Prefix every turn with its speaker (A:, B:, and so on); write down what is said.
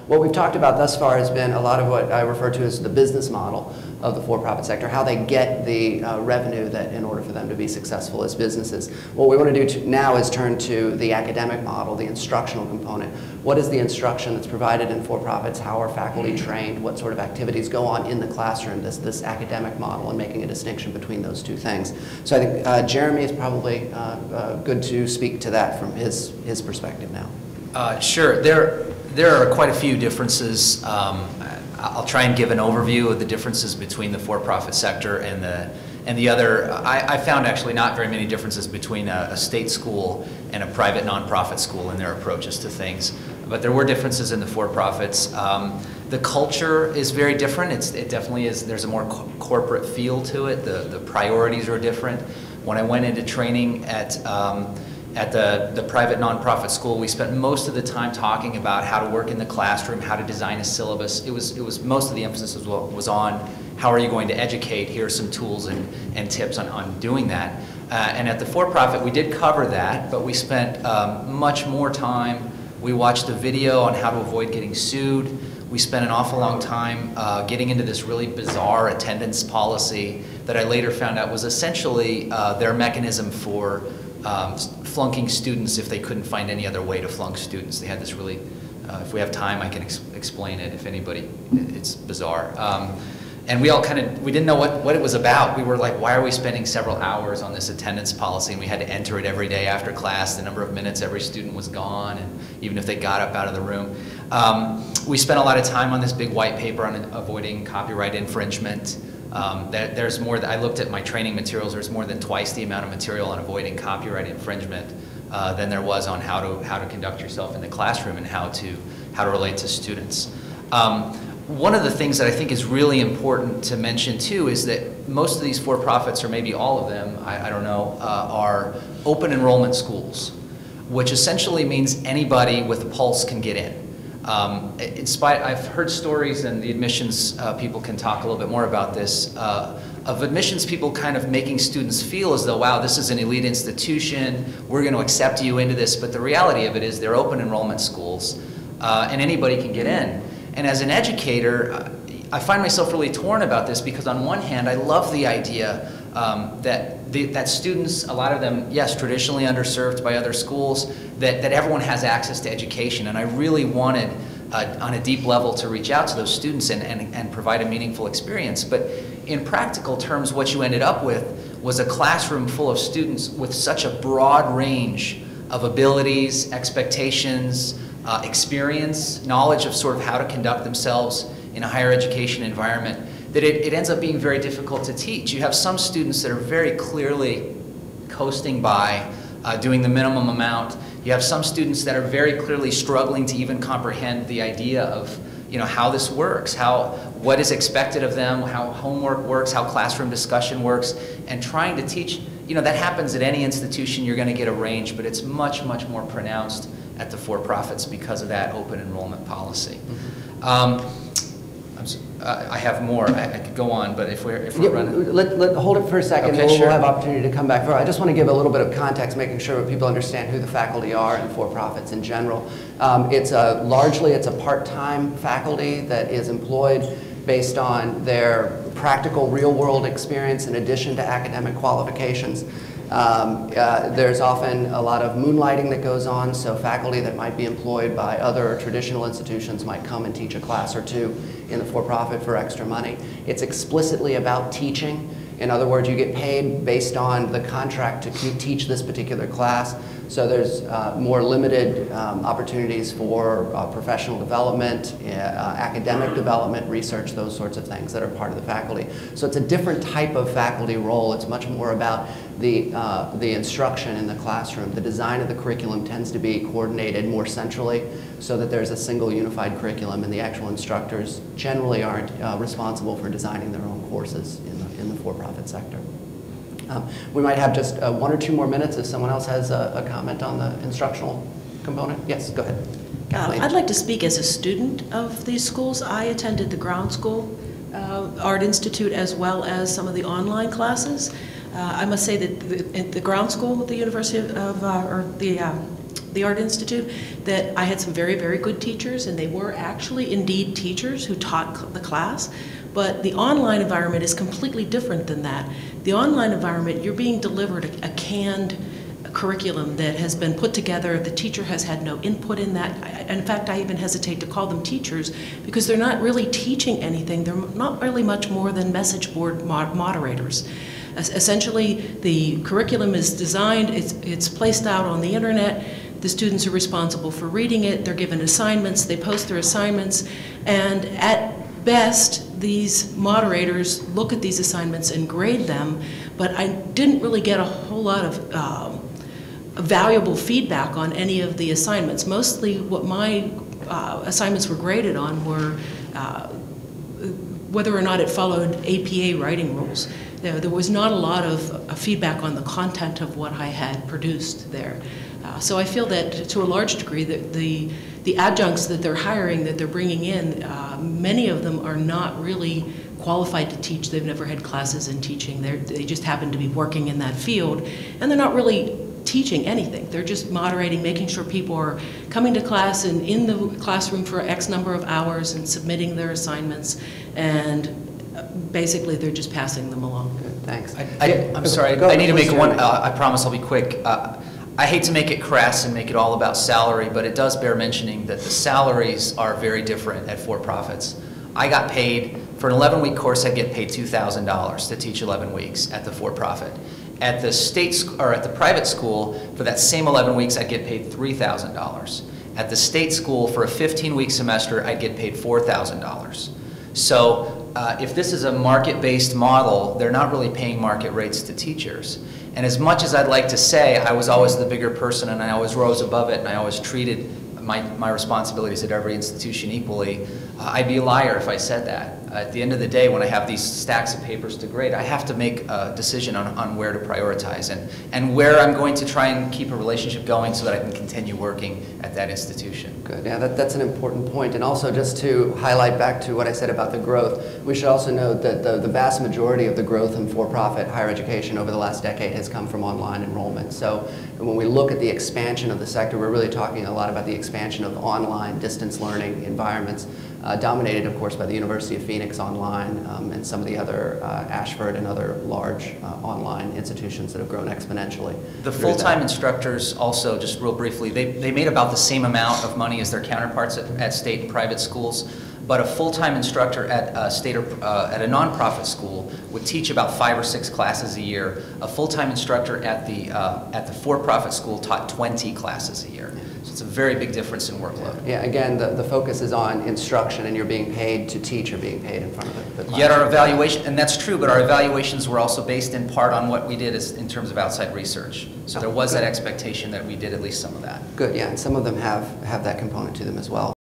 A: What we've talked about thus far has been a lot of what I refer to as the business model of the for-profit sector, how they get the revenue that in order for them to be successful as businesses. What we want to do now is turn to the academic model, the instructional component. What is the instruction that's provided in for-profits? How are faculty trained? What sort of activities go on in the classroom? This academic model, and making a distinction between those two things. So I think Jeremy is probably good to speak to that from his perspective now.
B: Sure. There are quite a few differences. I'll try and give an overview of the differences between the for-profit sector and the other. I found actually not very many differences between a state school and a private nonprofit school in their approaches to things. But there were differences in the for-profits. The culture is very different. It definitely is. There's a more corporate feel to it. The priorities are different. When I went into training at the private nonprofit school, we spent most of the time talking about how to work in the classroom, how to design a syllabus. It was most of the emphasis was on how are you going to educate. Here are some tools and tips on doing that. And at the for-profit, we did cover that, but we spent much more time. We watched a video on how to avoid getting sued. We spent an awful long time getting into this really bizarre attendance policy that I later found out was essentially their mechanism for flunking students if they couldn't find any other way to flunk students. They had this really, if we have time, I can explain it if anybody, it's bizarre. And we all we didn't know what it was about. We were like, why are we spending several hours on this attendance policy? And we had to enter it every day after class, the number of minutes every student was gone, and even if they got up out of the room. We spent a lot of time on this big white paper on avoiding copyright infringement. There's more. I looked at my training materials. There's more than twice the amount of material on avoiding copyright infringement than there was on how to conduct yourself in the classroom and how to relate to students. One of the things that I think is really important to mention too is that most of these for-profits, or maybe all of them, I don't know, are open enrollment schools, which essentially means anybody with a pulse can get in. I've heard stories, and the admissions people can talk a little bit more about this, of admissions people kind of making students feel as though, wow, this is an elite institution, we're going to accept you into this, but the reality of it is they're open enrollment schools, and anybody can get in. And as an educator, I find myself really torn about this because on one hand, I love the idea that students, a lot of them, yes, traditionally underserved by other schools, that everyone has access to education. And I really wanted, on a deep level, to reach out to those students and provide a meaningful experience. But in practical terms, what you ended up with was a classroom full of students with such a broad range of abilities, expectations, experience, knowledge of sort of how to conduct themselves in a higher education environment, that it ends up being very difficult to teach. You have some students that are very clearly coasting by, doing the minimum amount. You have some students that are very clearly struggling to even comprehend the idea of, you know, how this works, what is expected of them, how homework works, how classroom discussion works, and trying to teach. You know, that happens at any institution. You're going to get a range, but it's much, much more pronounced at the for-profits because of that open enrollment policy. I have more. I could go on, but if we're running,
A: hold it for a second.
B: Okay,
A: we'll
B: sure.
A: have opportunity to come back. I just want to give a little bit of context, making sure that people understand who the faculty are and for-profits in general. Largely it's a part-time faculty that is employed based on their practical real-world experience in addition to academic qualifications. There's often a lot of moonlighting that goes on, so faculty that might be employed by other traditional institutions might come and teach a class or two in the for-profit for extra money. It's explicitly about teaching. In other words, you get paid based on the contract to teach this particular class. So there's more limited opportunities for professional development, academic development, research, those sorts of things that are part of the faculty. So it's a different type of faculty role. It's much more about the instruction in the classroom. The design of the curriculum tends to be coordinated more centrally so that there's a single unified curriculum, and the actual instructors generally aren't responsible for designing their own courses in the for-profit sector. We might have just 1 or 2 more minutes if someone else has a comment on the instructional component. Yes, go ahead.
C: I'd like to speak as a student of these schools. I attended the Ground School Art Institute as well as some of the online classes. I must say that the Ground School at the University of, or the the Art Institute, that I had some very, very good teachers, and they were actually indeed teachers who taught the class. But the online environment is completely different than that. The online environment, you're being delivered a canned curriculum that has been put together. The teacher has had no input in that. In fact, I even hesitate to call them teachers because they're not really teaching anything. They're not really much more than message board moderators. Essentially, the curriculum is designed, it's placed out on the internet. The students are responsible for reading it. They're given assignments. They post their assignments. And at best, these moderators look at these assignments and grade them, but I didn't really get a whole lot of valuable feedback on any of the assignments. Mostly what my assignments were graded on were whether or not it followed APA writing rules. There was not a lot of feedback on the content of what I had produced there. So I feel that to a large degree that the adjuncts that they're hiring, that they're bringing in, many of them are not really qualified to teach. They've never had classes in teaching. They just happen to be working in that field, and they're not really teaching anything. They're just moderating, making sure people are coming to class and in the classroom for X number of hours and submitting their assignments, and basically they're just passing them along.
A: Good, thanks.
B: I'm sorry, I need to make one, I promise I'll be quick. I hate to make it crass and make it all about salary, but it does bear mentioning that the salaries are very different at for-profits. I got paid, for an 11-week course, I get paid $2,000 to teach 11 weeks at the for-profit. At the or at the private school, for that same 11 weeks, I get paid $3,000. At the state school, for a 15-week semester, I get paid $4,000. So if this is a market-based model, they're not really paying market rates to teachers. And as much as I'd like to say I was always the bigger person and I always rose above it and I always treated my responsibilities at every institution equally, I'd be a liar if I said that. At the end of the day, when I have these stacks of papers to grade, I have to make a decision on where to prioritize and where I'm going to try and keep a relationship going so that I can continue working at that institution.
A: Good, yeah, that's an important point. And also just to highlight back to what I said about the growth, we should also note that the vast majority of the growth in for-profit higher education over the last decade has come from online enrollment. So when we look at the expansion of the sector, we're really talking a lot about the expansion of online distance learning environments, dominated, of course, by the University of Phoenix Online and some of the other Ashford and other large online institutions that have grown exponentially.
B: The full-time instructors also, just real briefly, they made about the same amount of money as their counterparts at state and private schools, but a full-time instructor at a nonprofit school would teach about 5 or 6 classes a year. A full-time instructor at the for-profit school taught 20 classes a year. So it's a very big difference in workload.
A: Yeah, again, the focus is on instruction, and you're being paid to teach or being paid in front of the class.
B: Yet our evaluation, and that's true, but our evaluations were also based in part on what we did in terms of outside research. So there was that expectation that we did at least some of that.
A: Good, yeah, and some of them have that component to them as well.